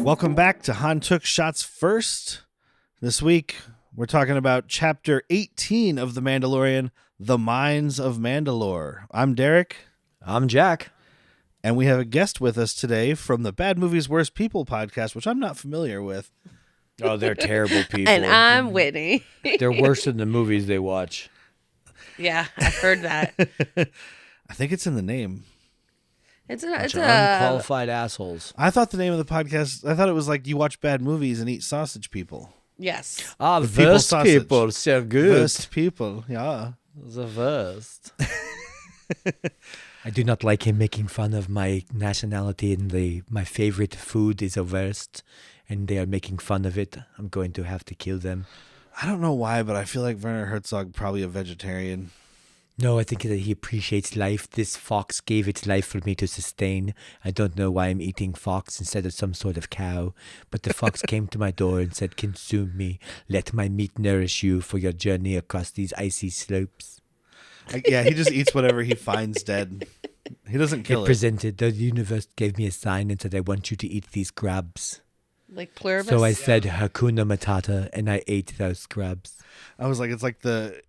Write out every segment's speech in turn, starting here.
Welcome back to Han Took Shots First. This week, we're talking about Chapter 18 of The Mandalorian, The Mines of Mandalore. I'm Derek. I'm Jack. And we have a guest with us today from the Bad Movies Worst People podcast, which I'm not familiar with. Oh, they're terrible people. And I'm Whitney. They're worse than the movies they watch. Yeah, I've heard that. I think it's in the name. It's Unqualified assholes. I thought the name of the podcast, I thought it was like you watch bad movies and eat sausage people. Yes. Ah, The people worst sausage. people, so good. Worst people, yeah. The worst. I do not like him making fun of my nationality and my favorite food is the worst, and they are making fun of it. I'm going to have to kill them. I don't know why, but I feel like Werner Herzog probably a vegetarian. No, I think that he appreciates life. This fox gave its life for me to sustain. I don't know why I'm eating fox instead of some sort of cow, but the fox came to my door and said, "Consume me. Let my meat nourish you for your journey across these icy slopes." Yeah, he just eats whatever he finds dead. He doesn't kill it. The universe gave me a sign and said, "I want you to eat these grubs." Like pluribus. So I said, "Hakuna Matata," and I ate those grubs. I was like, it's like the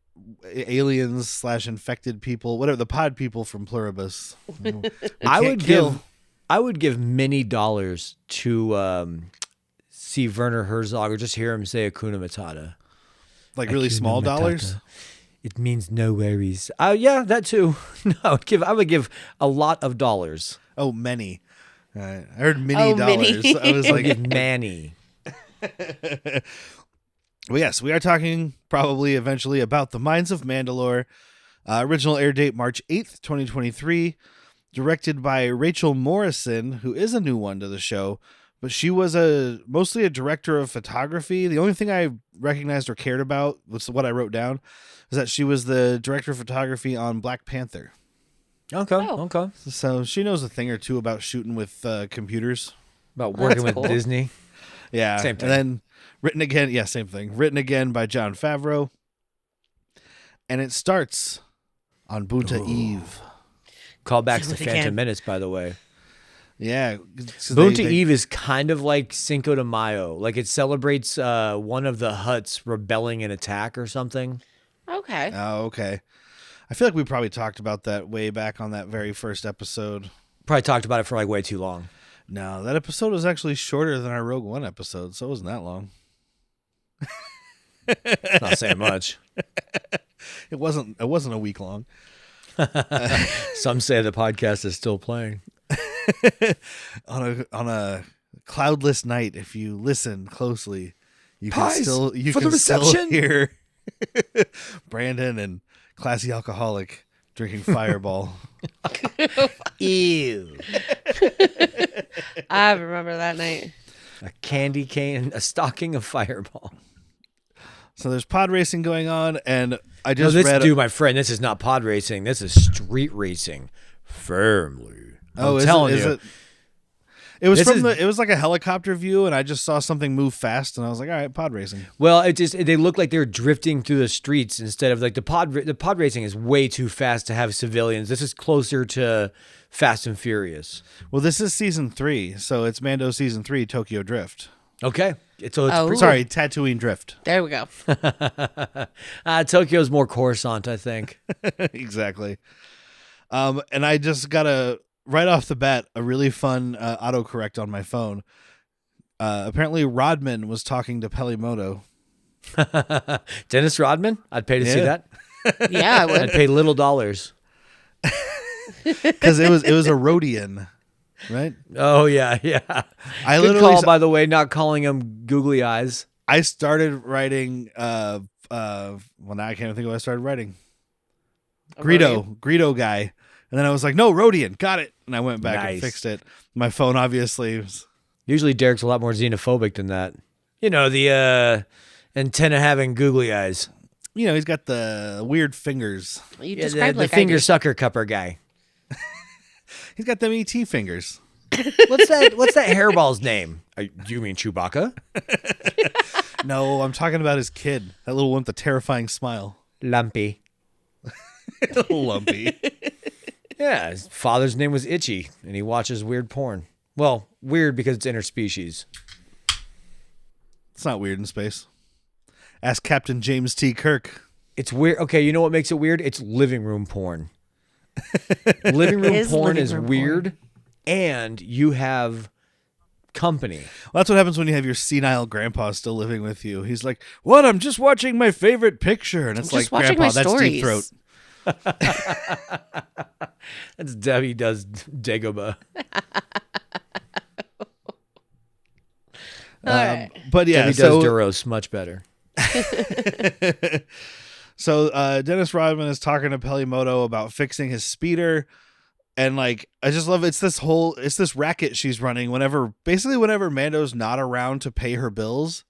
aliens / infected people, whatever, the pod people from Pluribus. I would give many dollars to see Werner Herzog or just hear him say Hakuna Matata. Like really Hakuna small Matata. dollars? It means no worries. Yeah, that too. No, I would give a lot of dollars. Oh, many. I heard many dollars. Many. I was I would like, give Manny. well, yes, we are talking probably eventually about The Mines of Mandalore. Original air date March 8th, 2023. Directed by Rachel Morrison, who is a new one to the show, but she was mostly a director of photography. The only thing I recognized or cared about, was what I wrote down, is that she was the director of photography on Black Panther. Okay. So she knows a thing or two about shooting with computers. About working That's with cool. Disney. Yeah. Same thing. And then written again. Yeah, same thing. Written again by Jon Favreau. And it starts on Bunta Eve. Callbacks Do to it Phantom again. Menace, by the way. Yeah. Bunta Eve is kind of like Cinco de Mayo. Like it celebrates one of the Hutts rebelling an attack or something. Okay. Oh, okay. I feel like we probably talked about that way back on that very first episode. Probably talked about it for like way too long. No, that episode was actually shorter than our Rogue One episode, so it wasn't that long. Not saying much. It wasn't a week long. Some say the podcast is still playing. on a cloudless night, if you listen closely, you can Pies still for the reception. hear Brandon and Classy Alcoholic drinking Fireball. Ew. I remember that night. A candy cane, a stocking of Fireball. So there's pod racing going on, and I No, just read. dude, my friend, this is not pod racing. This is street racing. Firmly. I'm telling you. It was This from is- it was like a helicopter view, and I just saw something move fast, and I was like, all right, pod racing. Well, they look like they're drifting through the streets instead of like the pod racing is way too fast to have civilians. This is closer to Fast and Furious. Well, this is season 3, so it's Mando season 3, Tokyo Drift. Okay. It's Oh. pretty- Sorry, Tatooine Drift. There we go. Tokyo's more Coruscant, I think. Exactly. And I just got right off the bat, a really fun autocorrect on my phone. Apparently Rodman was talking to Pelimoto. Dennis Rodman? I'd pay to see Yeah. that. Yeah, I would. I'd pay little dollars. Because it was a Rhodian, right? Oh, yeah. I Good literally call, by the way, not calling him googly eyes. I started writing well, now I can't even think of what I started writing. Greedo guy. And then I was like, no, Rhodian, got it. And I went back and Nice. fixed it. My phone obviously was, Usually Derek's a lot more xenophobic than that. You know, the antenna having googly eyes. he's got the weird fingers. You Yeah, described the like finger I did. sucker cupper guy. He's got them ET fingers. What's that hairball's name? Do you mean Chewbacca? No, I'm talking about his kid. That little one with the terrifying smile. Lumpy. Lumpy. Yeah, his father's name was Itchy, and he watches weird porn. Well, weird because it's interspecies. It's not weird in space. Ask Captain James T. Kirk. It's weird. Okay, you know what makes it weird? It's living room porn. Living room Is porn living is room weird, porn. and you have company. Well, that's what happens when you have your senile grandpa still living with you. He's like, "What? I'm just watching my favorite picture," and it's Just like, watching "Grandpa, my that's deep throat." stories. That's Debbie does Dagobah. All right. But yeah, Debbie so does Duros much better. so Dennis Rodman is talking to Pelimoto about fixing his speeder, and like I just love it's this racket she's running whenever Mando's not around to pay her bills.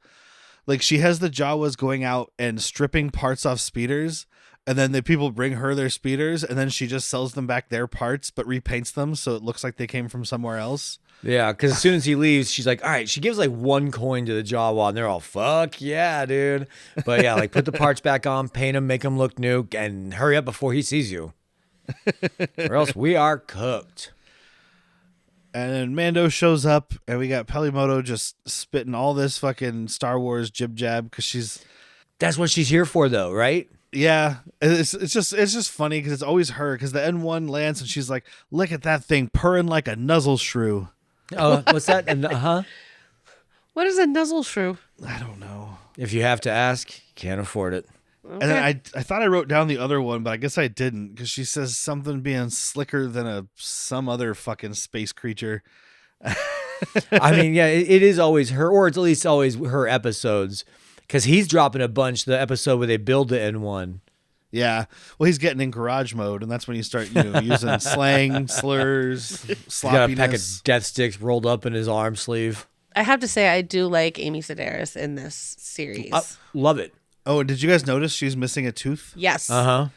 Like she has the Jawas going out and stripping parts off speeders, and then the people bring her their speeders, and then she just sells them back their parts but repaints them so it looks like they came from somewhere else. Yeah, because as soon as he leaves, she's like, all right, she gives like 1 coin to the Jawa, and they're all, fuck yeah, dude. But yeah, like put the parts back on, paint them, make them look new, and hurry up before he sees you. Or else we are cooked. And then Mando shows up, and we got Pelimoto just spitting all this fucking Star Wars jib jab because That's what she's here for, though, right? yeah, it's just funny because it's always her because the N1 lands and she's like, look at that thing purring like a nuzzle shrew. Oh, what's that? What is a nuzzle shrew? I don't know. If you have to ask, you can't afford it. And then I thought I wrote down the other one, but I guess I didn't because she says something being slicker than some other fucking space creature. I mean, yeah, it is always her, or it's at least always her episodes, because he's dropping a bunch. The episode where they build the N1. Yeah, well, he's getting in garage mode, and that's when you start, using slang, slurs, He's got a pack of sloppiness. death sticks rolled up in his arm sleeve. I have to say, I do like Amy Sedaris in this series. Love it. Oh, did you guys notice she's missing a tooth? Yes. Uh-huh.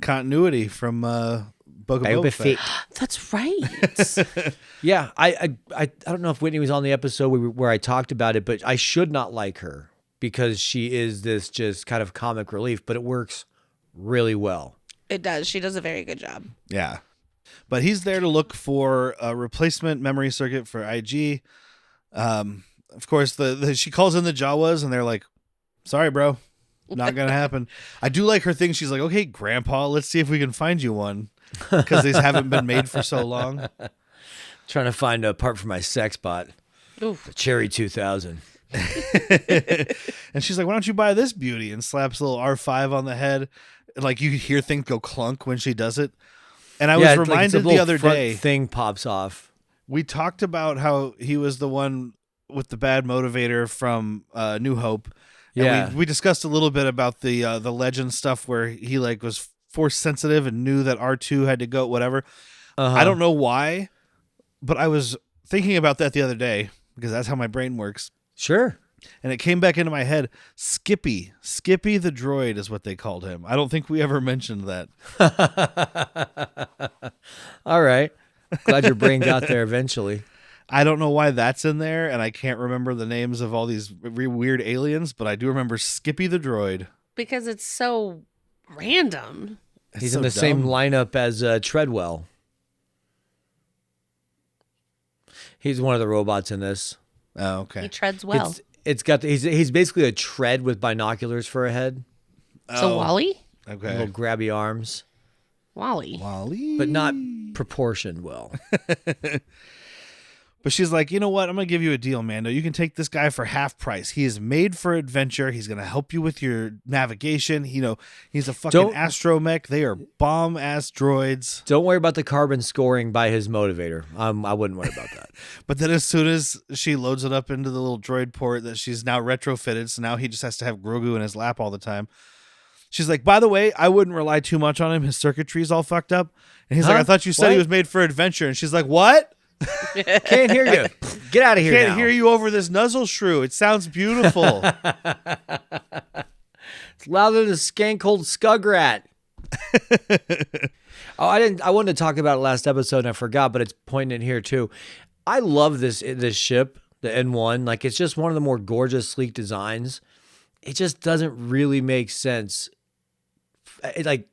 Continuity from Boba Boba Fett. Fett. That's right. Yeah, I don't know if Whitney was on the episode where I talked about it, but I should not like her because she is this just kind of comic relief, but it works really well. It does. She does a very good job. Yeah. But he's there to look for a replacement memory circuit for IG. Of course, she calls in the Jawas, and they're like, sorry, bro. Not going to happen. I do like her thing. She's like, okay, Grandpa, let's see if we can find you one. Because these haven't been made for so long. Trying to find a part for my sex bot. Oof. The Cherry 2000. And she's like, why don't you buy this beauty? And slaps a little R5 on the head. Like you hear things go clunk when she does it. And I was it's reminded a the little other front day, thing pops off. we talked about how he was the one with the bad motivator from New Hope. And Yeah. we discussed a little bit about the legend stuff where he like was force sensitive and knew that R2 had to go, whatever. Uh-huh. I don't know why, but I was thinking about that the other day because that's how my brain works. Sure. And it came back into my head. Skippy the droid is what they called him. I don't think we ever mentioned that. All right. Glad your brain got there eventually. I don't know why that's in there, and I can't remember the names of all these weird aliens, but I do remember Skippy the droid. Because it's so random. It's He's so in the same dumb. lineup as Treadwell. He's one of the robots in this. Oh, He okay. treads well. It's got he's basically a tread with binoculars for a head, So Wally? Okay. little grabby arms, Wally. Wally. but not proportioned well. But she's like, you know what? I'm going to give you a deal, Mando. You can take this guy for half price. He is made for adventure. He's going to help you with your navigation. He's a fucking Don't- astromech. They are bomb-ass droids. Don't worry about the carbon scoring by his motivator. I wouldn't worry about that. But then as soon as she loads it up into the little droid port that she's now retrofitted, so now he just has to have Grogu in his lap all the time. She's like, by the way, I wouldn't rely too much on him. His circuitry's all fucked up. And he's like, Huh? I thought you said he What? was made for adventure. And she's like, what? Can't hear you. Get out of here Can't now. hear you over this nuzzle shrew. It sounds beautiful. It's louder than a skank old scugrat. I wanted to talk about it last episode and I forgot, but it's pointing in here too. I love this ship, the N1. Like it's just one of the more gorgeous, sleek designs. It just doesn't really make sense. Like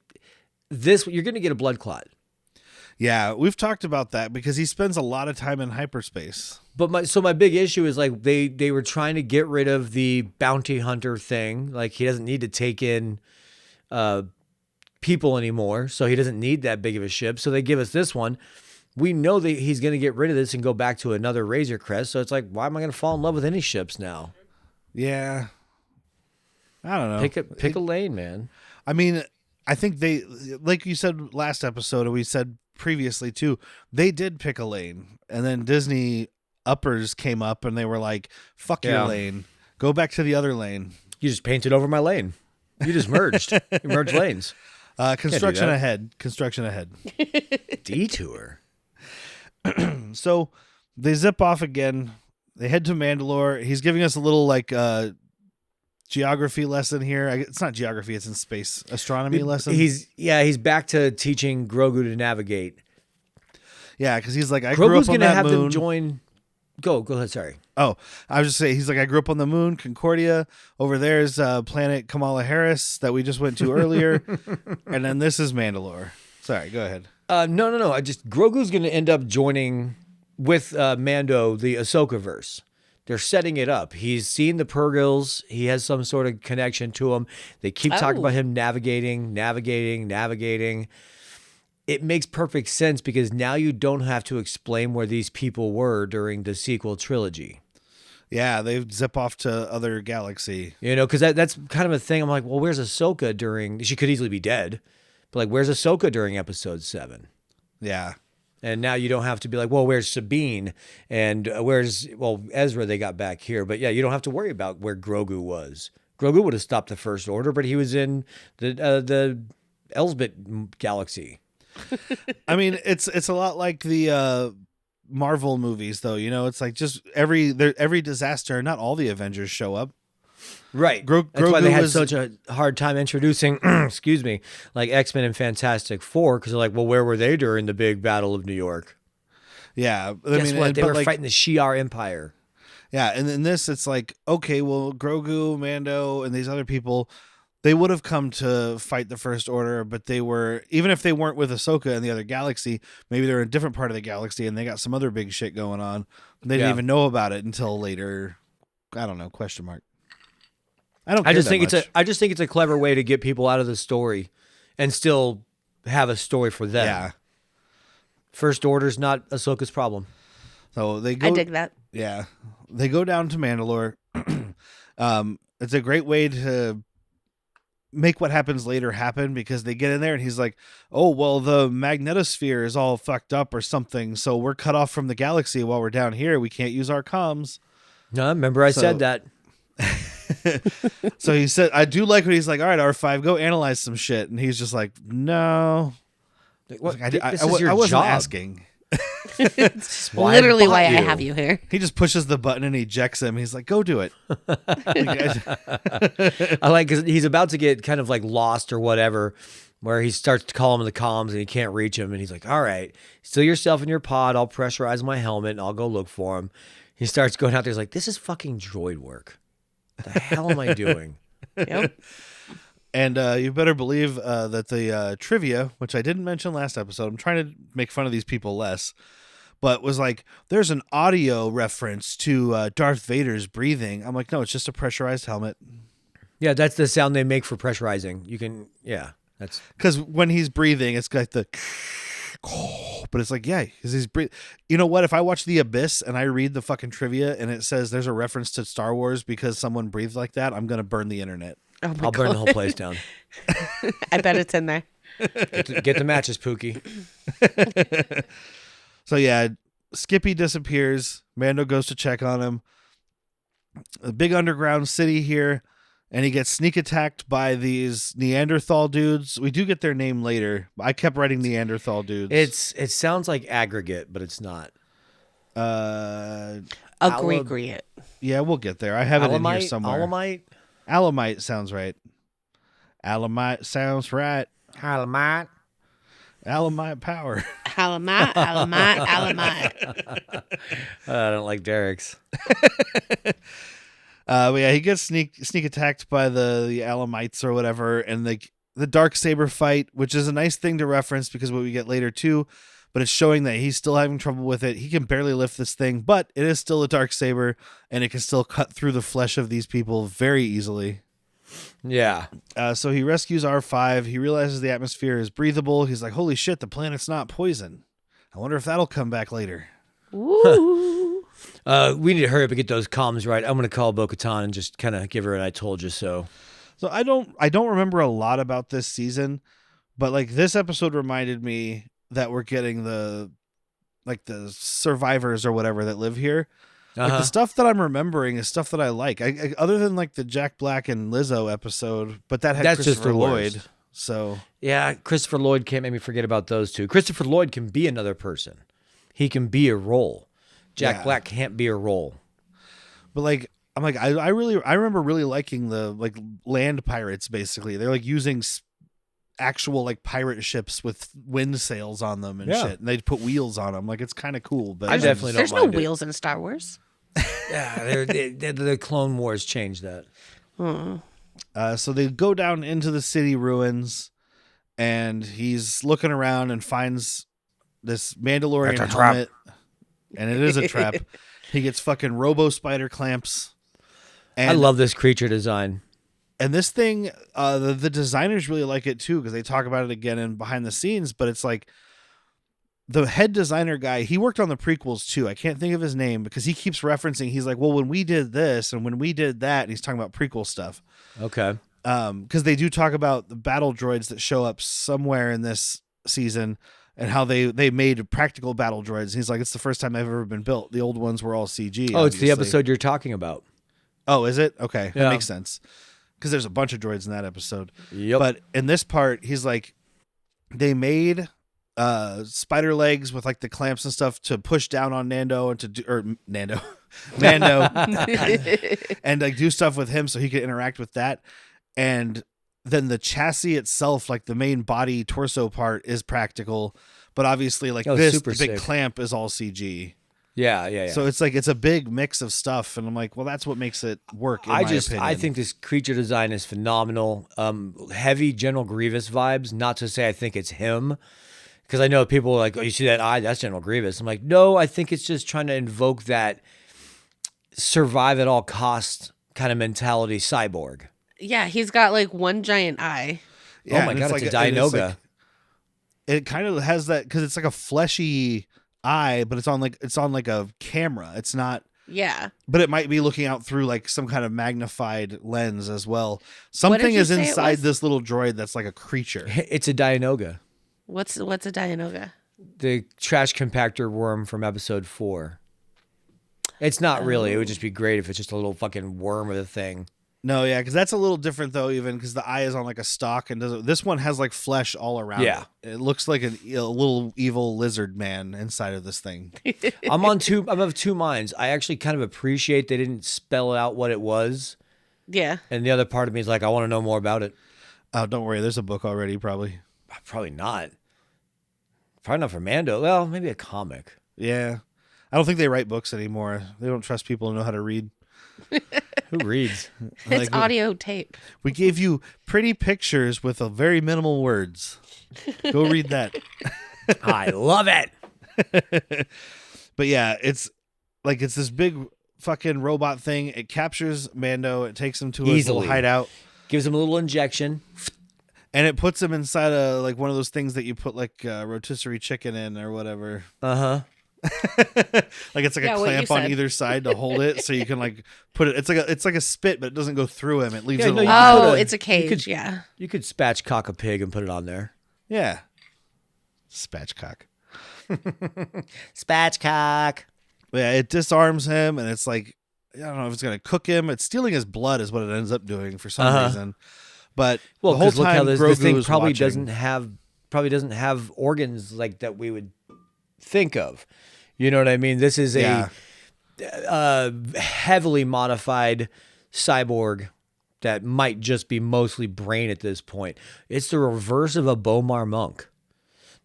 this, you're going to get a blood clot. Yeah, we've talked about that because he spends a lot of time in hyperspace. But my big issue is like they were trying to get rid of the bounty hunter thing. Like he doesn't need to take in people anymore, so he doesn't need that big of a ship. So they give us this one. We know that he's going to get rid of this and go back to another Razor Crest. So it's like, why am I going to fall in love with any ships now? Yeah. I don't know. Pick a lane, man. I mean, I think they, like you said last episode, and we said previously too, they did pick a lane. And then Disney uppers came up and they were like, fuck your lane. Go back to the other lane. You just painted over my lane. You just merged. You merged lanes. Construction ahead. Construction ahead. Detour. So they zip off again. They head to Mandalore. He's giving us a little like geography lesson here. It's not geography. It's in space astronomy lesson. He's back to teaching Grogu to navigate. Yeah, because he's like, I grew up on that moon. Grogu's going to have them join. Go ahead. Sorry. Oh, I was just saying, he's like, I grew up on the moon, Concordia. Over there's planet Kamala Harris that we just went to earlier. And then this is Mandalore. Sorry, go ahead. No. Grogu's going to end up joining with Mando the Ahsoka verse. They're setting it up. He's seen the Purgils. He has some sort of connection to them. They keep talking about him navigating. It makes perfect sense because now you don't have to explain where these people were during the sequel trilogy. Yeah, they zip off to other galaxy. You know, because that's kind of a thing. I'm like, well, where's Ahsoka during... She could easily be dead. But like, where's Ahsoka during episode 7? Yeah. And now you don't have to be like, well, where's Sabine? And Ezra, they got back here. But yeah, you don't have to worry about where Grogu was. Grogu would have stopped the First Order, but he was in the Elsbeth galaxy. I mean, it's a lot like the Marvel movies, though. You know, it's like just every disaster, not all the Avengers show up. Right. That's why they had such a hard time introducing, excuse me, like X-Men and Fantastic Four, because they're like, well, where were they during the big Battle of New York? Yeah. Guess what? They were fighting the Shi'ar Empire. Yeah, and in this, it's like, okay, well, Grogu, Mando, and these other people, they would have come to fight the First Order, but they were, even if they weren't with Ahsoka in the other galaxy, maybe they're in a different part of the galaxy and they got some other big shit going on. They didn't even know about it until later. I don't know, question mark. I just think it's a clever way to get people out of the story and still have a story for them. Yeah. First Order's not Ahsoka's problem. So they go, I dig that. Yeah. They go down to Mandalore. It's a great way to make what happens later happen because they get in there and he's like, oh, well, the magnetosphere is all fucked up or something. So we're cut off from the galaxy while we're down here. We can't use our comms. No, remember I said that. So he said, I do like when he's like, all right, R5, go analyze some shit. And he's just like, no. What? I wasn't asking. It's literally why I have you here. He just pushes the button and ejects him. He's like, go do it. I like because he's about to get kind of like lost or whatever, where he starts to call him in the comms and he can't reach him. And he's like, all right, steal yourself in your pod. I'll pressurize my helmet and I'll go look for him. He starts going out there. He's like, this is fucking droid work. What the hell am I doing? Yep. And you better believe that the trivia, which I didn't mention last episode, I'm trying to make fun of these people less, but was like, there's an audio reference to Darth Vader's breathing. I'm like, no, it's just a pressurized helmet. Yeah, that's the sound they make for pressurizing. You can, yeah. That's because when he's breathing, it's like the... But it's like, yeah, because he's breathing. You know what? If I watch The Abyss and I read the fucking trivia and it says there's a reference to Star Wars because someone breathed like that, I'm going to burn the internet. Oh I'll burn the whole place down. I bet it's in there. Get the matches, Pookie. So yeah, Skippy disappears. Mando goes to check on him. A big underground city here, and he gets sneak attacked by these Neanderthal dudes. We do get their name later. I kept writing Neanderthal dudes. It sounds like aggregate, but it's not. Aggregate. Yeah, we'll get there. I have it in here somewhere. Alamite sounds right. Alamite sounds right. Alamite power. Alamite. I don't like Derek's. But yeah, he gets sneak attacked by the Alamites or whatever, and the dark saber fight, which is a nice thing to reference because what we get later too. but it's showing that he's still having trouble with it. He can barely lift this thing, but it is still a dark saber, and it can still cut through the flesh of these people very easily. Yeah. So he rescues R5. He realizes the atmosphere is breathable. He's like, holy shit, the planet's not poison. I wonder if that'll come back later. Ooh. We need to hurry up and get those comms right. I'm going to call Bo-Katan and just kind of give her an I told you so. So I don't remember a lot about this season, but like this episode reminded me that we're getting the survivors or whatever that live here. Like the stuff that I'm remembering is stuff that I like. I other than like the Jack Black and Lizzo episode, but that's Christopher just the Lloyd. worst. So yeah, Christopher Lloyd can't make me forget about those two. Christopher Lloyd can be another person. He can be a role. Jack Black can't be a role. But like I'm like I remember really liking the like land pirates. Basically, they're like using actual like pirate ships with wind sails on them and shit, and they'd put wheels on them. Like it's kind of cool. But I definitely don't There's no mind it. wheels in Star Wars. Yeah, the Clone Wars changed that. So they go down into the city ruins, and he's looking around and finds this Mandalorian helmet, and it is a trap. He gets fucking robo spider clamps. And, I love this creature design. And this thing, the designers really like it too, because they talk about it again in behind the scenes. But it's like the head designer guy, he worked on the prequels too. I can't think of his name because he keeps referencing. He's like, well, when we did this and when we did that, and he's talking about prequel stuff. Okay. Because they do talk about the battle droids that show up somewhere in this season and how they made practical battle droids. And he's like, it's the first time they've ever been built. The old ones were all CG. Oh, it's the obviously. episode you're talking about. Oh, is it? Okay. Yeah. That makes sense. Because there's a bunch of droids in that episode. Yep. But in this part, he's like, they made spider legs with like the clamps and stuff to push down on Mando and like do stuff with him so he could interact with that. And then the chassis itself, like the main body torso part, is practical, but obviously like the big sick. clamp is all CG. Yeah. So it's like it's a big mix of stuff, and I'm like, well, that's what makes it work. In my opinion. I think this creature design is phenomenal. Heavy General Grievous vibes. Not to say I think it's him, because I know people are like, oh, you see that eye? That's General Grievous. I'm like, no, I think it's just trying to invoke that survive at all costs kind of mentality cyborg. Yeah, he's got like one giant eye. Yeah, oh my god, it's it's a like Dianoga. Like, it kind of has that because it's like a fleshy eye, but it's on like a camera. It's not. Yeah. But it might be looking out through like some kind of magnified lens as well. Something you is say it inside was? this little droid that's like a creature. It's a Dianoga. What's a Dianoga? The trash compactor worm from episode 4. It's not really. It would just be great if it's just a little fucking worm with a thing. No, yeah, because that's a little different though, even because the eye is on like a stalk, and this one has like flesh all around. Yeah. It looks like a little evil lizard man inside of this thing. I'm of two minds. I actually kind of appreciate they didn't spell out what it was, Yeah. and the other part of me is like, I want to know more about it. Oh, don't worry, there's a book already, probably. Probably not. Probably not for Mando. Well, maybe a comic. Yeah, I don't think they write books anymore. They don't trust people to know how to read. Who reads? It's audio tape. We gave you pretty pictures with a very minimal words. Go read that. I love it. But yeah, it's this big fucking robot thing. It captures Mando. It takes him to his little hideout. Gives him a little injection. And it puts him inside a like one of those things that you put like rotisserie chicken in or whatever. Uh-huh. Like it's like Yeah, a what you clamp on said. either side to hold it, so you can like put it. It's like a spit, but it doesn't go through him. It leaves Yeah, it no, you alive. could Oh, put it's a cage. Yeah. You could spatchcock a pig and put it on there. Yeah, spatchcock. Spatchcock. Yeah, it disarms him, and it's like I don't know if it's gonna cook him. It's stealing his blood, is what it ends up doing for some reason. But Well, the whole because look how time this Grogu thing is probably watching. doesn't have organs like that we would think of. You know what I mean? This is Yeah. a heavily modified cyborg that might just be mostly brain at this point. It's the reverse of a Bomar monk.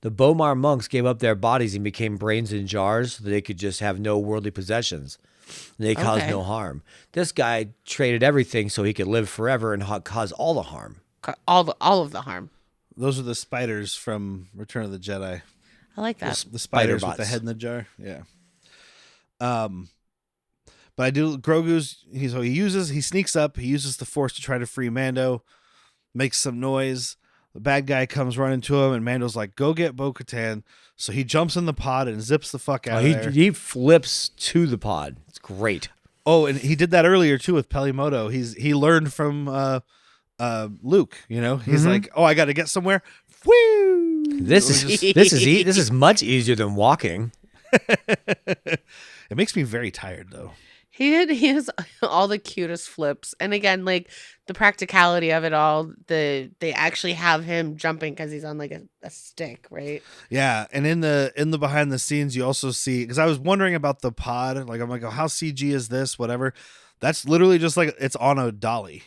The Bomar monks gave up their bodies and became brains in jars so they could just have no worldly possessions. They caused Okay. no harm. This guy traded everything so he could live forever and cause all the harm. All of the harm. Those are the spiders from Return of the Jedi. I like that. The spiders Spider with the bots. head in the jar. Yeah. But I do Grogu's. He sneaks up. He uses the Force to try to free Mando. Makes some noise. The bad guy comes running to him, and Mando's like, "Go get Bo-Katan." So he jumps in the pod and zips the fuck out of there. He flips to the pod. It's great. Oh, and he did that earlier too with Pelimoto. He learned from Luke. You know, he's like, "Oh, I got to get somewhere." Woo! This is much easier than walking. It makes me very tired though. He has all the cutest flips. And again, like the practicality of it all, they actually have him jumping because he's on like a stick, right? Yeah, and in the behind the scenes, you also see, because I was wondering about the pod. Like I'm like, oh, how CG is this? Whatever. That's literally just like it's on a dolly.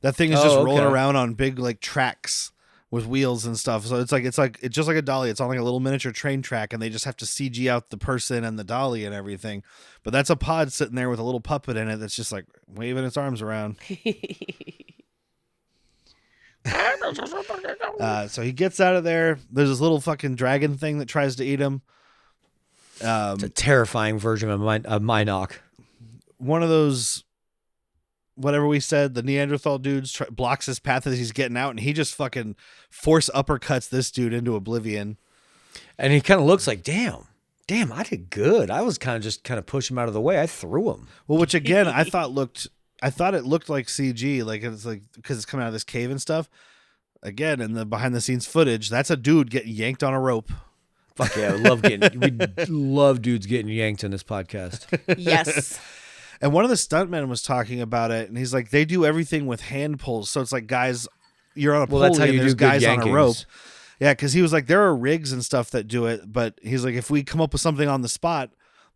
That thing is just rolling around on big like tracks with wheels and stuff. So it's just like a dolly. It's on like a little miniature train track, and they just have to CG out the person and the dolly and everything. But that's a pod sitting there with a little puppet in it that's just like waving its arms around. So he gets out of there. There's this little fucking dragon thing that tries to eat him. It's a terrifying version of Minoc. One of those, whatever we said, the Neanderthal dudes blocks his path as he's getting out, and he just fucking force uppercuts this dude into oblivion. And he kind of looks like, damn, I did good. I was kind of pushing him out of the way. I threw him. Well, which again, I thought it looked like CG, like it's like because it's coming out of this cave and stuff. Again, in the behind the scenes footage, that's a dude getting yanked on a rope. Fuck yeah, we love dudes getting yanked on this podcast. Yes. And one of the stuntmen was talking about it, and he's like, they do everything with hand pulls. So it's like, guys, you're on a pulley, that's how you and there's do good guys on a yankings. rope. Yeah, because he was like, there are rigs and stuff that do it, but he's like, if we come up with something on the spot,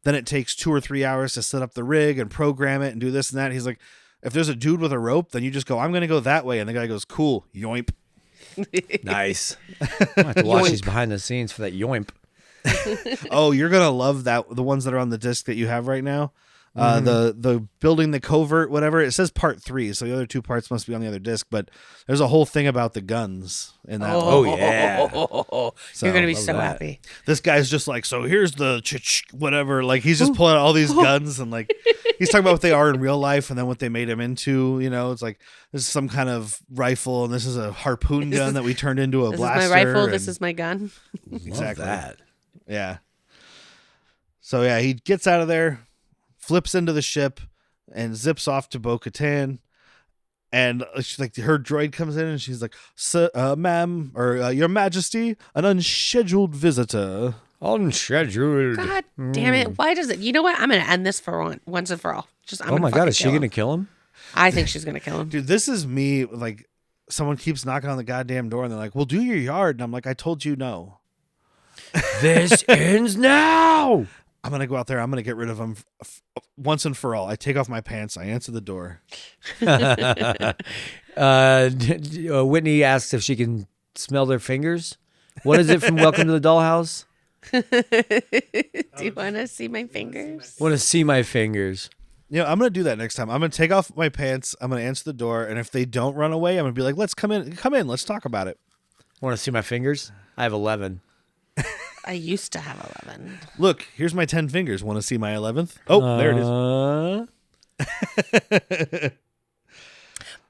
then it takes 2 or 3 hours to set up the rig and program it and do this and that. He's like, if there's a dude with a rope, then you just go, I'm going to go that way. And the guy goes, cool, yoimp. Nice. I have to watch these behind the scenes for that yoimp. Oh, you're going to love that. The ones that are on the disc that you have right now. The building the covert, whatever, it says part 3, so the other 2 parts must be on the other disc, but there's a whole thing about the guns in that one. Oh yeah. So, You're gonna be love so that. happy. this guy's just like, so here's the whatever, like he's just pulling out all these guns, and like he's talking about what they are in real life and then what they made him into. You know, it's like this is some kind of rifle, and this is a harpoon gun that we turned into a This blaster. is my rifle. and- This is my gun. Exactly. Love that. Yeah. So yeah, he gets out of there, flips into the ship, and zips off to Bo-Katan. And she's like, her droid comes in, and she's like, "Ma'am, or Your Majesty, an unscheduled visitor." Unscheduled. God damn it! Why does it? You know what? I'm gonna end this for once and for all. I'm Oh my god, is she gonna kill him? I think she's gonna kill him. Dude, this is me. Like, someone keeps knocking on the goddamn door, and they're like, "Well, do your yard," and I'm like, "I told you no." This ends now. I'm gonna go out there. I'm gonna get rid of them once and for all. I take off my pants. I answer the door. Whitney asks if she can smell their fingers. What is it from Welcome to the Dollhouse? Do you want to see my fingers? Want to see my fingers? You know, I'm gonna do that next time. I'm gonna take off my pants. I'm gonna answer the door, and if they don't run away, I'm gonna be like, "Let's come in. Come in. Let's talk about it." Want to see my fingers? I have 11. I used to have 11. Look, here's my 10 fingers. Want to see my 11th? Oh, there it is.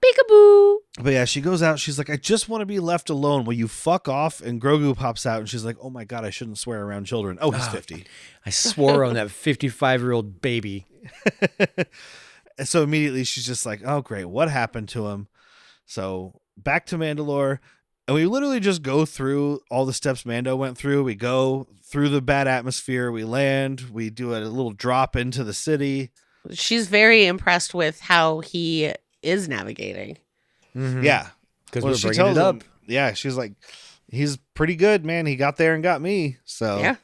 Peekaboo. But yeah, she goes out. She's like, I just want to be left alone. Will you fuck off? And Grogu pops out, and she's like, oh my God, I shouldn't swear around children. Oh, he's 50. I swore on that 55-year-old baby. And so immediately she's just like, oh, great. What happened to him? So back to Mandalore. And we literally just go through all the steps Mando went through. We go through the bad atmosphere. We land. We do a little drop into the city. She's very impressed with how he is navigating. Mm-hmm. Yeah. Because Well, we're she bringing tells it up. him, yeah, she's like, he's pretty good, man. He got there and got me. So Yeah.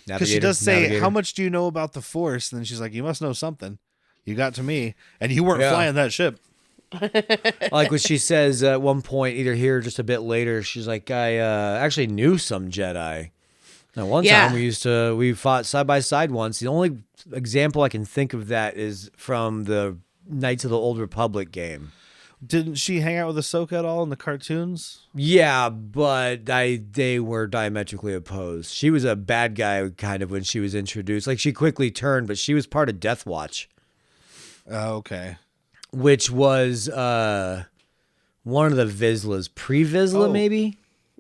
because she does say, how much do you know about the Force? And then she's like, you must know something. You got to me, and you weren't flying that ship. Like what she says at one point, either here or just a bit later, she's like, I actually knew some Jedi. Now, one time we fought side by side once. The only example I can think of that is from the Knights of the Old Republic game. Didn't she hang out with Ahsoka at all in the cartoons? Yeah, but they were diametrically opposed. She was a bad guy kind of when she was introduced. Like she quickly turned, but she was part of Death Watch. Oh, okay. Which was one of the Vizslas. Pre-Vizsla, maybe?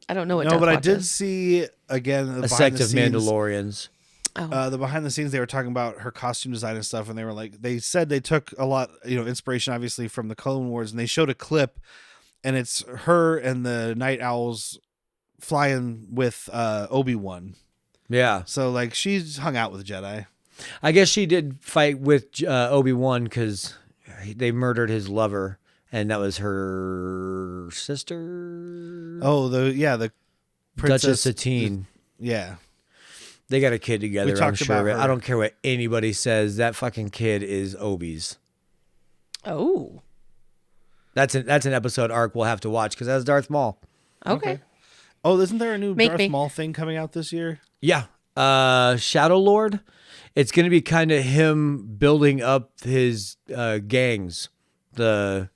I don't know what. No, Death but I Watch did is. see again A sect of Mandalorians. The behind the scenes, they were talking about her costume design and stuff, and they were like, they said they took a lot, inspiration obviously from the Clone Wars, and they showed a clip, and it's her and the Night Owls flying with Obi-Wan. Yeah. So like she's hung out with Jedi. I guess she did fight with Obi-Wan because they murdered his lover, and that was her sister. Oh, the Princess Duchess Satine. Yeah. They got a kid together, We I'm talked sure. about her. I don't care what anybody says. That fucking kid is Obi's. Oh. That's an episode arc we'll have to watch because that's Darth Maul. Okay. Oh, isn't there a new Make Darth me. Maul thing coming out this year? Yeah. Shadow Lord. It's going to be kind of him building up his gangs. The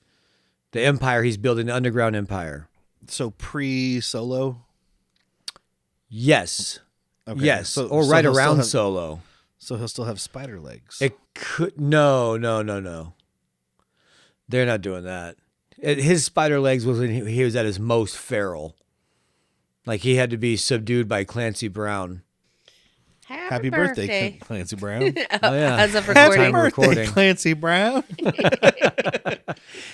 empire he's building, the underground empire. So pre-Solo? Yes. Okay. Yes. So Or so right he'll still around have- Solo. So he'll still have spider legs. It could no. They're not doing that. His spider legs was when he was at his most feral. Like he had to be subdued by Clancy Brown. Happy birthday, Clancy Brown. Oh yeah. As of Happy recording. birthday, recording. Clancy Brown.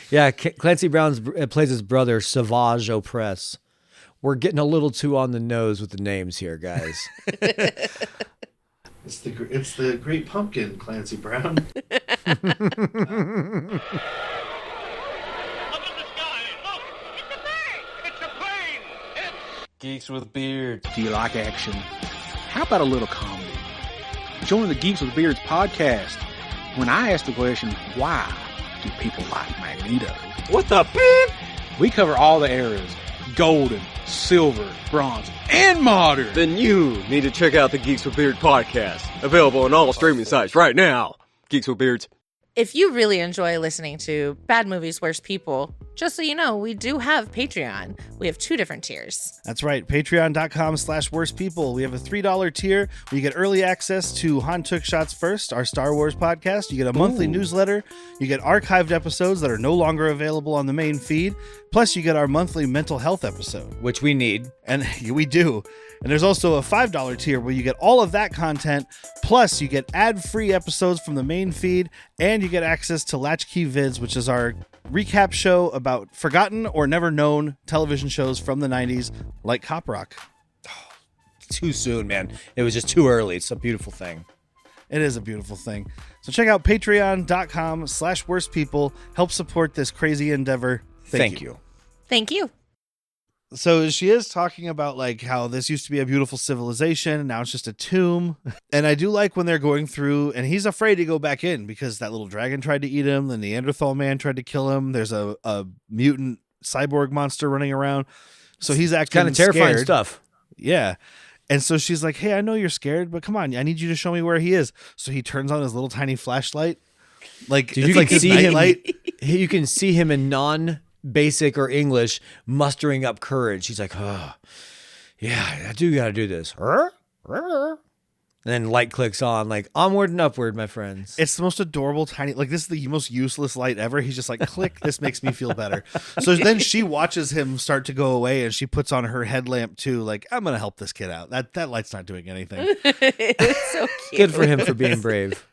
Yeah, Clancy Brown plays his brother Savage Opress. We're getting a little too on the nose with the names here, guys. It's the Great Pumpkin, Clancy Brown. Up in the sky, look! It's a bird! It's a plane! It's... Geeks with beards. Do you like action? How about a little comedy? Join the Geeks with Beards podcast. When I ask the question, why do people like Magneto? What the beep? We cover all the eras. Golden, silver, bronze, and modern. Then you need to check out the Geeks with Beard podcast. Available on all streaming sites right now. Geeks with Beards. If you really enjoy listening to Bad Movies, Worst People, just so you know, we do have Patreon. We have 2 different tiers. That's right. Patreon.com/worstpeople. We have a $3 tier where you get early access to Han Took Shots First, our Star Wars podcast. You get a monthly newsletter. You get archived episodes that are no longer available on the main feed. Plus, you get our monthly mental health episode. Which we need. And we do. And there's also a $5 tier where you get all of that content. Plus, you get ad-free episodes from the main feed. And you get access to Latchkey Vids, which is our recap show about forgotten or never known television shows from the 90s, like Cop Rock. Too soon, man. It was just too early. It's a beautiful thing. It is a beautiful thing. So check out patreon.com/worstpeople. Help support this crazy endeavor. Thank you. Thank you. So she is talking about like how this used to be a beautiful civilization and now it's just a tomb. And I do like when they're going through and he's afraid to go back in because that little dragon tried to eat him. The Neanderthal man tried to kill him. There's a mutant cyborg monster running around. So he's acting Kind of terrifying scared. stuff. Yeah. And so she's like, hey, I know you're scared, but come on. I need you to show me where he is. So he turns on his little tiny flashlight. Like, Dude, it's you like can his see him. nightlight. You can see him in non-basic or English mustering up courage. He's like, oh, yeah, I do got to do this. And then light clicks on, like, onward and upward, my friends. It's the most adorable tiny, like this is the most useless light ever. He's just like, click, this makes me feel better. So then she watches him start to go away and she puts on her headlamp too. Like, I'm going to help this kid out. That light's not doing anything. It's so cute. Good for him for being brave.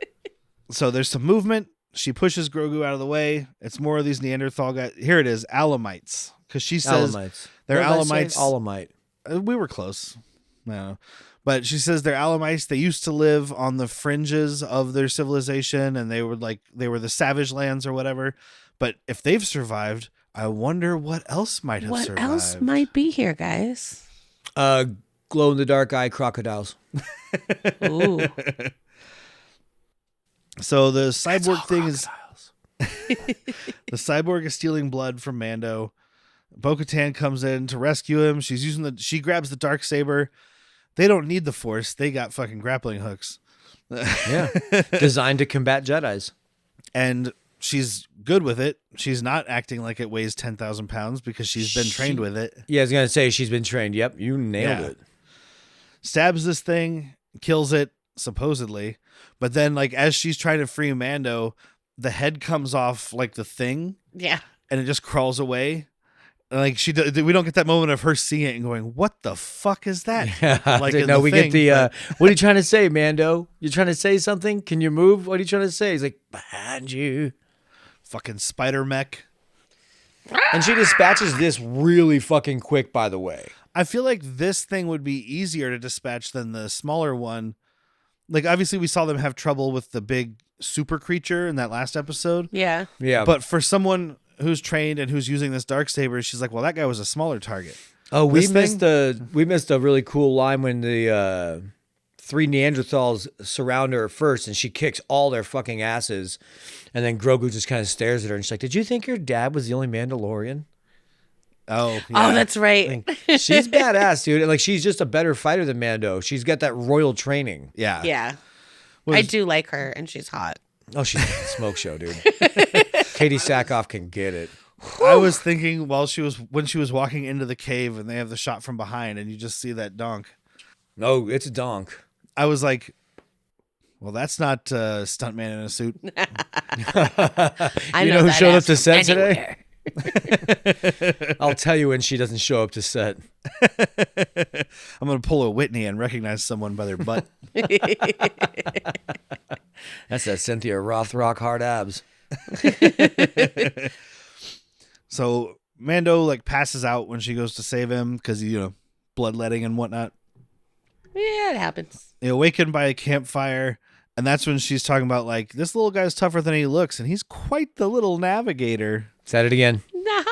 So there's some movement. She pushes Grogu out of the way. It's more of these Neanderthal guys. Here it is, Alamites. Because she says Alamites. they're What did I say? Alamites. Alamite. We were close. No. But she says they're Alamites. They used to live on the fringes of their civilization and they were the savage lands or whatever. But if they've survived, I wonder what else might have What survived. else might be here, guys? Glow in the dark eye crocodiles. Ooh. So the cyborg thing is the cyborg is stealing blood from Mando. Bo-Katan comes in to rescue him. She grabs the dark saber. They don't need the Force. They got fucking grappling hooks. Yeah. Designed to combat Jedis. And she's good with it. She's not acting like it weighs 10,000 pounds because she's been trained with it. Yeah, I was going to say she's been trained. Yep, you nailed it. Stabs this thing, kills it, supposedly. But then, like, as she's trying to free Mando, the head comes off, like, the thing. Yeah. And it just crawls away. And, like, we don't get that moment of her seeing it and going, what the fuck is that? Like, no, we get the, what are you trying to say, Mando? You trying to say something? Can you move? What are you trying to say? He's like, behind you. Fucking spider mech. And she dispatches this really fucking quick, by the way. I feel like this thing would be easier to dispatch than the smaller one. Like, obviously, we saw them have trouble with the big super creature in that last episode. Yeah. Yeah. But for someone who's trained and who's using this darksaber, she's like, well, that guy was a smaller target. Oh, we missed a really cool line when the 3 Neanderthals surround her first, and she kicks all their fucking asses, and then Grogu just kind of stares at her, and she's like, "Did you think your dad was the only Mandalorian?" Oh, yeah. Oh, that's right. Like, she's badass, dude, and like she's just a better fighter than Mando. She's got that royal training. Yeah. Yeah. I do like her, and she's hot. Oh, she's a smoke show, dude. Katie Sackhoff can get it. I was thinking when she was walking into the cave and they have the shot from behind and you just see that donk. No, it's a donk. I was like, well, that's not a stuntman in a suit. I You know who that showed up ass to from set anywhere. today? I'll tell you when she doesn't show up to set. I'm going to pull a Whitney and recognize someone by their butt. That's that Cynthia Rothrock hard abs. So Mando like passes out when she goes to save him because, bloodletting and whatnot. Yeah, it happens. They awaken by a campfire, and that's when she's talking about, like, this little guy's tougher than he looks, and he's quite the little navigator. Said it again. Nah.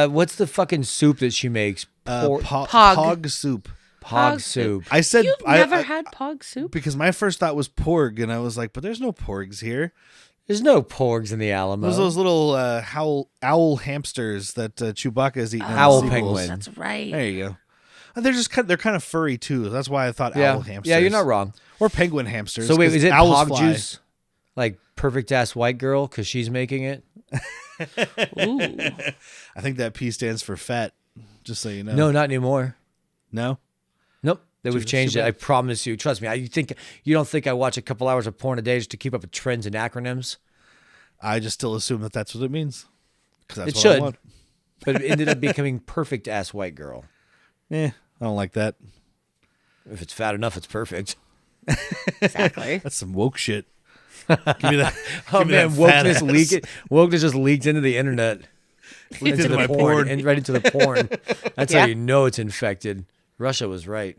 What's the fucking soup that she makes? Pog soup. Pog soup. I said You've never had pog soup? because my first thought was porg, and I was like, but there's no porgs here. There's no porgs in the Alamo. There's those little owl hamsters that Chewbacca is eating. in the Owl sequels. penguin. That's right. There you go. And they're kind of furry too. That's why I thought yeah. owl hamsters. Yeah, you're not wrong. Or penguin hamsters. So wait, 'cause is it owls Pog fly. juice? Like perfect ass white girl because she's making it? Ooh. I think that P stands for fat. Just so you know. No, not anymore. No. Nope. We've changed it. I promise you. Trust me. You don't think I watch a couple hours of porn a day just to keep up with trends and acronyms? I just still assume that that's what it means. Because that's It what I should. want. But it ended up becoming perfect ass white girl. I don't like that. If it's fat enough, it's perfect. Exactly. That's some woke shit. Give me that. Oh give me that man, fat wokeness ass. wokeness just leaked into the internet, Leaked into my porn. and right into the porn. That's how you know it's infected. Russia was right.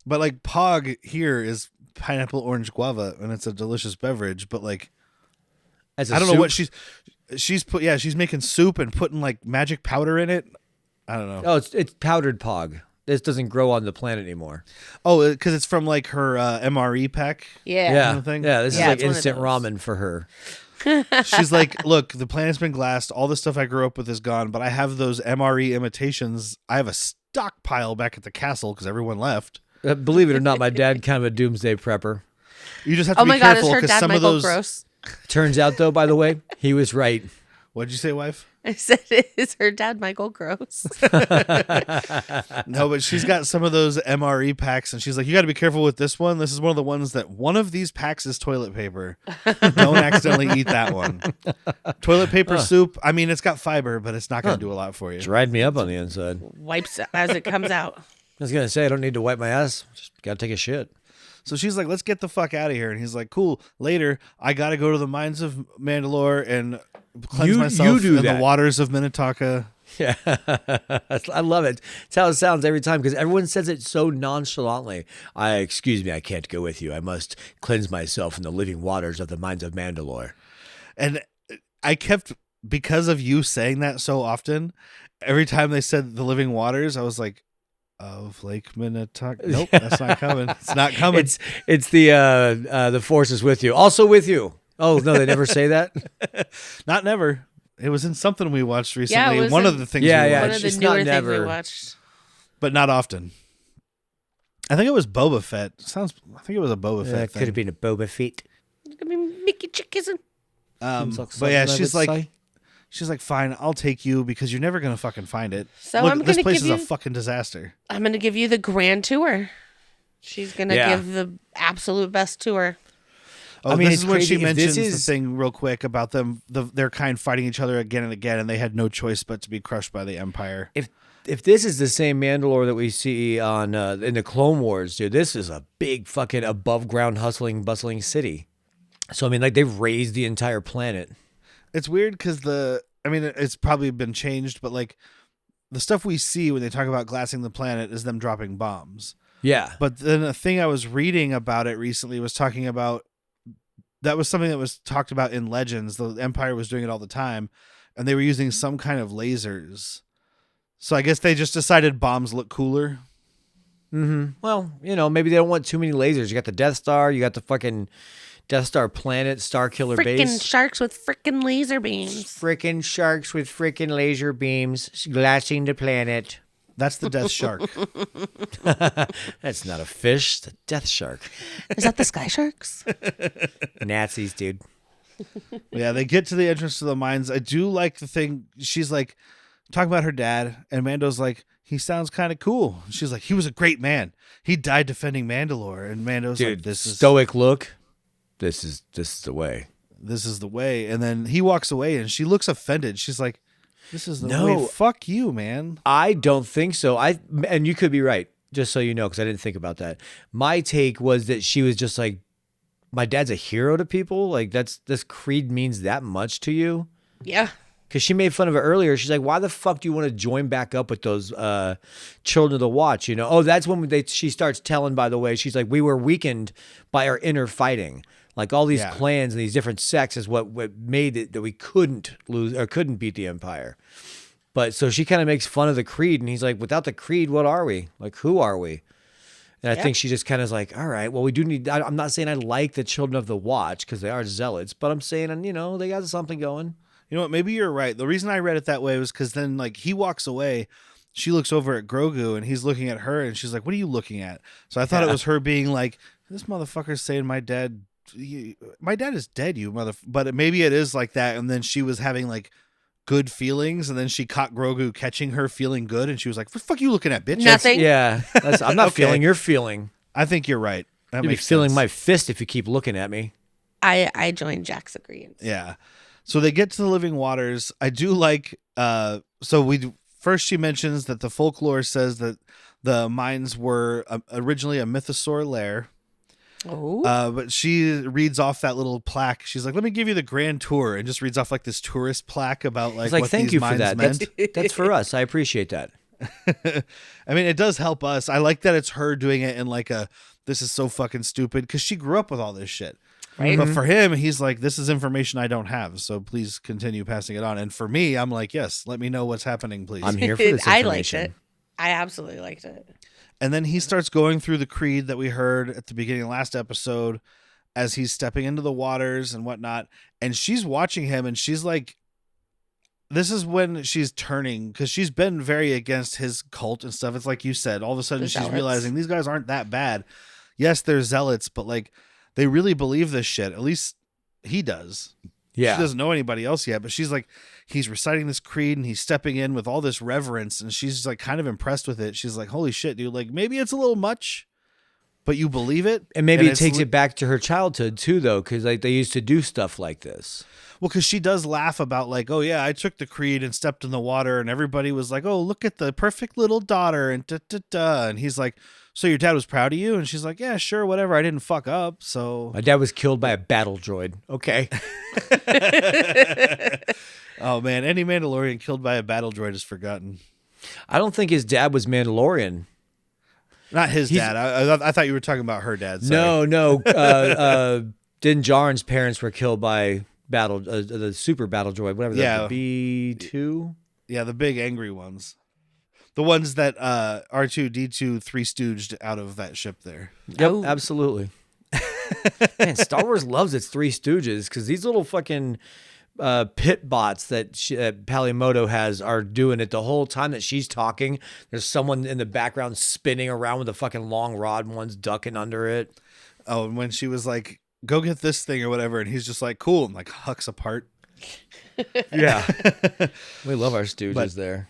But like Pog here is pineapple orange guava, and it's a delicious beverage. But like, As a I don't know soup? what she's put. Yeah, she's making soup and putting like magic powder in it. I don't know. Oh, it's powdered Pog. This doesn't grow on the planet anymore. Oh, because it's from like her MRE pack. Yeah. Yeah, kind of thing? yeah. This Yeah, is like it's one of instant those. ramen for her. She's like, look, the planet's been glassed. All the stuff I grew up with is gone, but I have those MRE imitations. I have a stockpile back at the castle because everyone left. Believe it or not, my dad kind of a doomsday prepper. You just have to Oh be my God, is careful her because dad some Michael of those. Gross? Turns out, though, by the way, he was right. What'd you say, wife? I said, is her dad Michael Gross? No, but she's got some of those MRE packs, and she's like, you got to be careful with this one. This is one of the ones that one of these packs is toilet paper. Don't accidentally eat that one. Toilet paper soup. I mean, it's got fiber, but it's not going to do a lot for you. Dried me up on the inside. Wipes as it comes out. I was gonna say I don't need to wipe my ass. Just gotta take a shit. So she's like, let's get the fuck out of here. And he's like, cool. Later, I got to go to the mines of Mandalore and cleanse myself do in that. the waters of Minnetonka. Yeah, I love it. It's how it sounds every time because everyone says it so nonchalantly. Excuse me, I can't go with you. I must cleanse myself in the living waters of the mines of Mandalore. And I kept, because of you saying that so often, every time they said the living waters, I was like, of Lake Minnetonka. Nope, that's not coming. It's not coming. It's the force is with you. Also with you. Oh no, they never say that. Not never. It was in something we watched recently. Yeah, it was one in- of the things Yeah, we yeah. One watched, of the It's not newer things never. we watched. but not often. I think it was Boba Fett. I think it was a Boba It Fett could have thing. been a Boba Fett. I mean, Mickey Chickism. But yeah, she's like, fine, I'll take you because you're never gonna fucking find it. So Look, I'm this gonna place give is you. a fucking disaster. I'm gonna give you the grand tour. She's gonna Yeah. give the absolute best tour. Oh, I mean, this it's is when she crazy. If this mentions the is- thing real quick about their kind fighting each other again and again, and they had no choice but to be crushed by the Empire. If this is the same Mandalore that we see on in the Clone Wars, dude, this is a big fucking above ground hustling, bustling city. So I mean, like they've raised the entire planet. It's weird because it's probably been changed, but like the stuff we see when they talk about glassing the planet is them dropping bombs. Yeah, But then a thing I was reading about it recently was talking about that was something that was talked about in Legends. The Empire was doing it all the time, and they were using some kind of lasers. So I guess they just decided bombs look cooler. well, maybe they don't want too many lasers. You got the Death Star, you got the fucking Death Star planet, Star Killer Freaking base. sharks with freaking laser beams. Frickin' sharks with frickin' laser beams glassing the planet. That's the Death Shark. That's not a fish, it's a death shark. Is that the sky sharks? Nazis, dude. Yeah, they get to the entrance to the mines. I do like the thing. She's like talking about her dad, and Mando's like, he sounds kind of cool. She's like, he was a great man. He died defending Mandalore, and Mando's Dude, like, this is stoic look. This is the way. this is the way. And then he walks away, and she looks offended. She's like, this is the No. way. Fuck you, man. I don't think so. And you could be right, just so you know, because I didn't think about that. My take was that she was just like, my dad's a hero to people. Like this creed means that much to you. Yeah. Because she made fun of it earlier. She's like, why the fuck do you want to join back up with those children of the watch? Oh, that's when she starts telling, by the way, she's like, we were weakened by our inner fighting. Like all these clans and these different sects is what made it that we couldn't lose or couldn't beat the Empire. But so she kind of makes fun of the creed, and he's like, without the creed, what are we? Like, who are we? And I think she just kind of is like, all right, well, we do need, I'm not saying I like the children of the watch because they are zealots, but I'm saying, they got something going. You know what? Maybe you're right. The reason I read it that way was because then, like, he walks away. She looks over at Grogu, and he's looking at her, and she's like, what are you looking at? So I thought it was her being like, this motherfucker's saying my dad is dead, you mother. But maybe it is like that. And then she was having like good feelings, and then she caught Grogu catching her feeling good, and she was like, what the fuck are you looking at, bitch? Nothing. Yeah, I'm not Okay. feeling your feeling. I think you're right. That You'll be makes feeling sense. my fist if you keep looking at me. I joined Jack's agreement. Yeah. So they get to the living waters. I do like first she mentions that the folklore says that the mines were originally a Mythosaur lair. Oh. But she reads off that little plaque. She's like, let me give you the grand tour, and just reads off like this tourist plaque about like, It's like, what thank these you for mines that. meant. That's for us. I appreciate that. I mean, it does help us. I like that it's her doing it in like this is so fucking stupid, because she grew up with all this shit. Right. But for him, he's like, this is information I don't have, so please continue passing it on. And for me, I'm like, yes, let me know what's happening, please. I'm here for this I information. liked it. I absolutely liked it. And then he starts going through the creed that we heard at the beginning of last episode as he's stepping into the waters and whatnot. And she's watching him, and she's like, this is when she's turning, because she's been very against his cult and stuff. It's like you said, all of a sudden The she's zealots. realizing these guys aren't that bad. Yes, they're zealots, but like they really believe this shit. At least he does. Yeah. She doesn't know anybody else yet, but she's like, he's reciting this creed and he's stepping in with all this reverence, and she's like kind of impressed with it. She's like, holy shit, dude. Like, maybe it's a little much, but you believe it. And maybe it it's takes it back to her childhood too, though, because like they used to do stuff like this. Well, because she does laugh about like, oh yeah, I took the creed and stepped in the water, and everybody was like, oh, look at the perfect little daughter, and da da da. And he's like, so your dad was proud of you? And she's like, yeah, sure, whatever. I didn't fuck up, so. My dad was killed by a battle droid. Okay. Oh man, any Mandalorian killed by a battle droid is forgotten. I don't think his dad was Mandalorian. Not his He's- dad. I thought you were talking about her dad. Sorry. No. Din Djarin's parents were killed by the super battle droid, whatever. Yeah. The B2. Yeah, the big angry ones. The ones that R2-D2 Three Stooged out of that ship there. Yep, Oh. absolutely. Man, Star Wars loves its Three Stooges because these little fucking pit bots that Palimoto has are doing it the whole time that she's talking. There's someone in the background spinning around with a fucking long rod, and one's ducking under it. Oh, and when she was like go get this thing or whatever. And he's just like, cool. And like hucks apart. Yeah. We love our stooges But- there.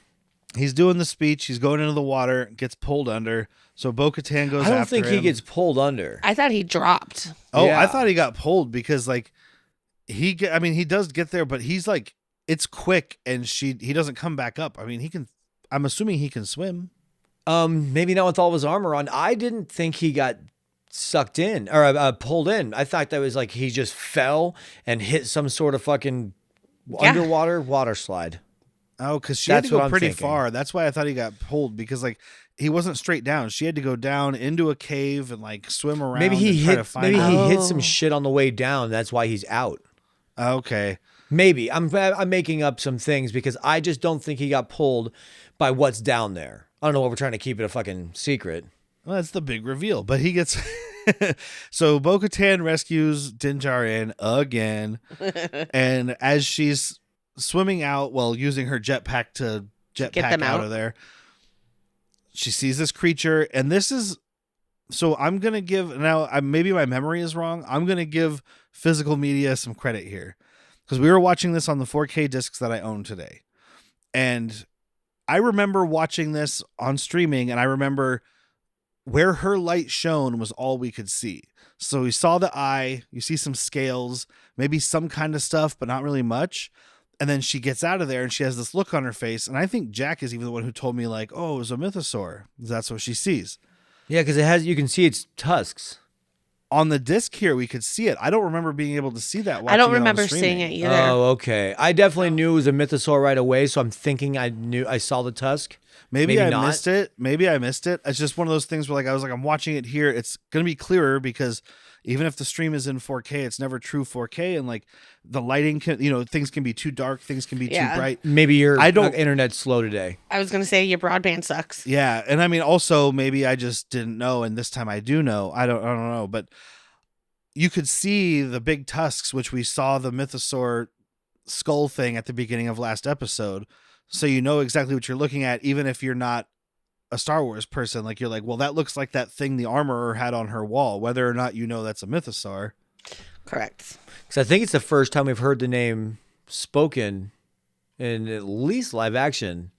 He's doing the speech. He's going into the water, gets pulled under. So Bo-Katan goes after I don't think he him. gets pulled under. I thought he dropped. Oh, Yeah. I thought he got pulled because like he does get there, but he's like, it's quick and he doesn't come back up. I mean, I'm assuming he can swim. Maybe not with all of his armor on. I didn't think he got sucked in or pulled in. I thought that was like he just fell and hit some sort of fucking underwater water slide. Oh, because she had That's to what go I'm pretty thinking. far. That's why I thought he got pulled because like he wasn't straight down. She had to go down into a cave and like swim around. Maybe he and try to hit. find Maybe him. he hit some Oh. shit on the way down. That's why he's out. Okay. Maybe I'm making up some things because I just don't think he got pulled by what's down there. I don't know what we're trying to keep it a fucking secret. Well, that's the big reveal. But he gets so Bo-Katan rescues Din Djarin again, and as she's swimming out, well, using her jetpack to Get jetpack them out out. of there, she sees this creature, and this is. So I'm gonna give now. Maybe my memory is wrong. I'm gonna give physical media some credit here because we were watching this on the 4K discs that I own today, and I remember watching this on streaming, and I remember where her light shone was all we could see. So we saw the eye, you see some scales, maybe some kind of stuff, but not really much. And then she gets out of there and she has this look on her face. And I think Jack is even the one who told me like, oh, it was a mythosaur. That's what she sees. Yeah, because you can see its tusks. On the disc here, we could see it. I don't remember being able to see that. I don't watching it on remember streaming. seeing it either. Oh, okay. I definitely knew it was a mythosaur right away, so I'm thinking I saw the tusk. Maybe Maybe I not. missed it. Maybe I missed it. It's just one of those things where like I was like, I'm watching it here. It's gonna be clearer because even if the stream is in 4K, it's never true 4K, and like the lighting can, things can be too dark, things can be Yeah. too bright. Maybe your I don't- internet's slow today. I was gonna say your broadband sucks. Yeah, and I mean also maybe I just didn't know, and this time I do know. I don't know, but you could see the big tusks, which we saw the mythosaur skull thing at the beginning of last episode. So you know exactly what you're looking at, even if you're not a Star Wars person. Like you're like, well, that looks like that thing the armorer had on her wall, whether or not you know that's a mythosaur. Correct. Because I think it's the first time we've heard the name spoken in at least live action.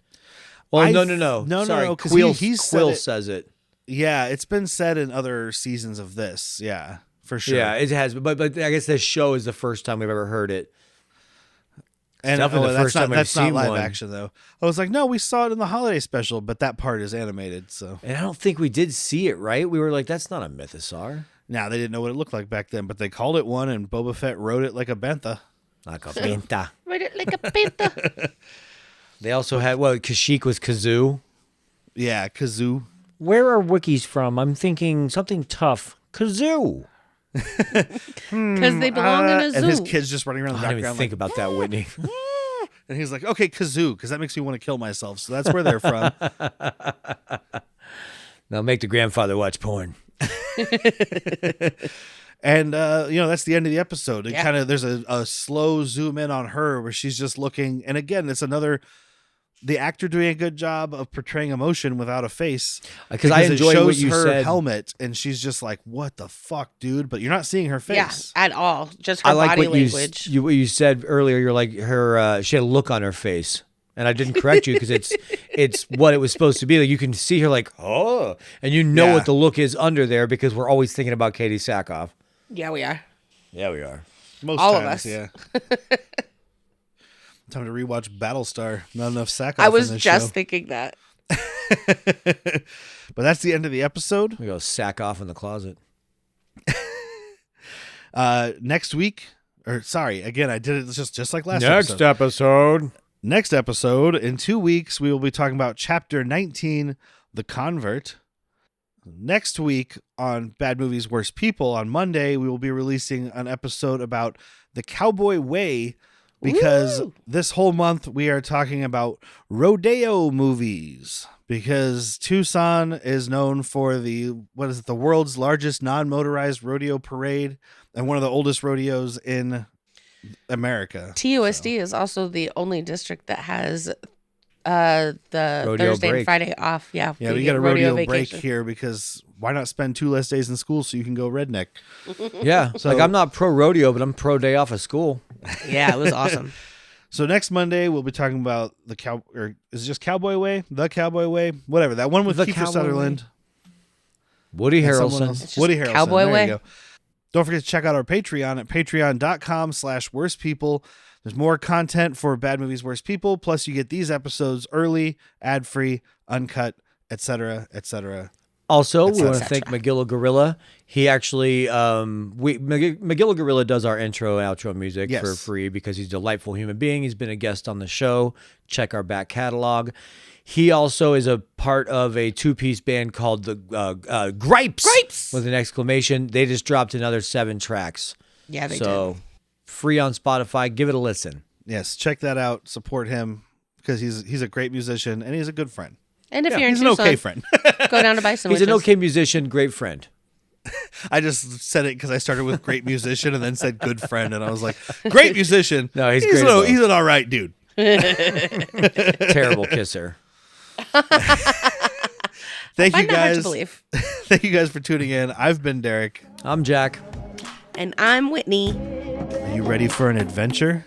Well, no. No, Sorry, no, 'cause Quill, he said Quill it- says it. Yeah, it's been said in other seasons of this. Yeah, for sure. Yeah, it has. But I guess this show is the first time we've ever heard it. And definitely the that's first not, time we've that's not seen live one. action though. I was like, no, we saw it in the holiday special, but that part is animated. So And I don't think we did see it, right? We were like, that's not a mythosaur. now they didn't know what it looked like back then, but they called it one, and Boba Fett wrote it like a bantha. Like a pinta. Write it like a panther. They also had, Kashyyyk was Kazoo. Yeah, kazoo. Where are wikis from? I'm thinking something tough. Kazoo. Because they belong in a zoo. And his kid's just running around the I didn't even background think like, about that, Whitney. and he's like, okay, kazoo, because that makes me want to kill myself. So that's where they're from. Now make the grandfather watch porn. And that's the end of the episode. It Yeah. kind of there's a slow zoom in on her where she's just looking, and again, it's the actor doing a good job of portraying emotion without a face. Because I it enjoy shows what you her said. helmet, and she's just like, "What the fuck, dude?" But you're not seeing her Yeah, face. at all. Just her I like body what you, language. what you said earlier. You're like her. She had a look on her face, and I didn't correct you because it's what it was supposed to be. Like you can see her like and you know Yeah. what the look is under there because we're always thinking about Katie Sackhoff. Yeah, we are. Yeah, we are. Most all of times, us. yeah. Time to rewatch Battlestar. Not enough sack. I was in this just show. thinking that. But that's the end of the episode. We go sack off in the closet. Next week, or sorry, again, I did it just like last episode. episode. Next episode, in 2 weeks, we will be talking about Chapter 19, The Convert. Next week on Bad Movies, Worst People, on Monday, we will be releasing an episode about the Cowboy Way, because Woo! this whole month we are talking about rodeo movies, because Tucson is known for the world's largest non-motorized rodeo parade and one of the oldest rodeos in America. TUSD is also the only district that has the Rodeo Thursday break. and Friday off. Yeah. Yeah, we got a rodeo break vacation. here because why not spend 2 less days in school so you can go redneck? Yeah. So- Like I'm not pro rodeo, but I'm pro day off of school. Yeah, it was awesome. So next Monday we'll be talking about or is it just Cowboy Way? The Cowboy Way? Whatever. That one with The Kiefer Cowboy Sutherland. Woody and someone Harrelson. else. It's just Woody Harrelson. Cowboy There you Way. go. Don't forget to check out our Patreon at patreon.com/worstpeople. There's more content for Bad Movies, Worst People. Plus, you get these episodes early, ad-free, uncut, etc., etc. Also, we want to cetera. thank Magilla Gorilla. He actually, Magilla Gorilla does our intro and outro music Yes. for free because he's a delightful human being. He's been a guest on the show. Check our back catalog. He also is a part of a 2-piece band called the Gripes with an exclamation. They just dropped another 7 tracks. Yeah, they So free on Spotify. Give it a listen. Yes, check that out. Support him because he's a great musician and he's a good friend. And if you're in He's an Tucson, okay friend. go down to buy some He's an witches. okay musician, great friend. I just said it because I started with great musician and then said good friend, and I was like, great musician. No, he's great at both. He's an all right dude. Terrible kisser. Thank you Find that hard to guys. believe. Thank you guys for tuning in. I've been Derek. I'm Jack. And I'm Whitney. Are you ready for an adventure?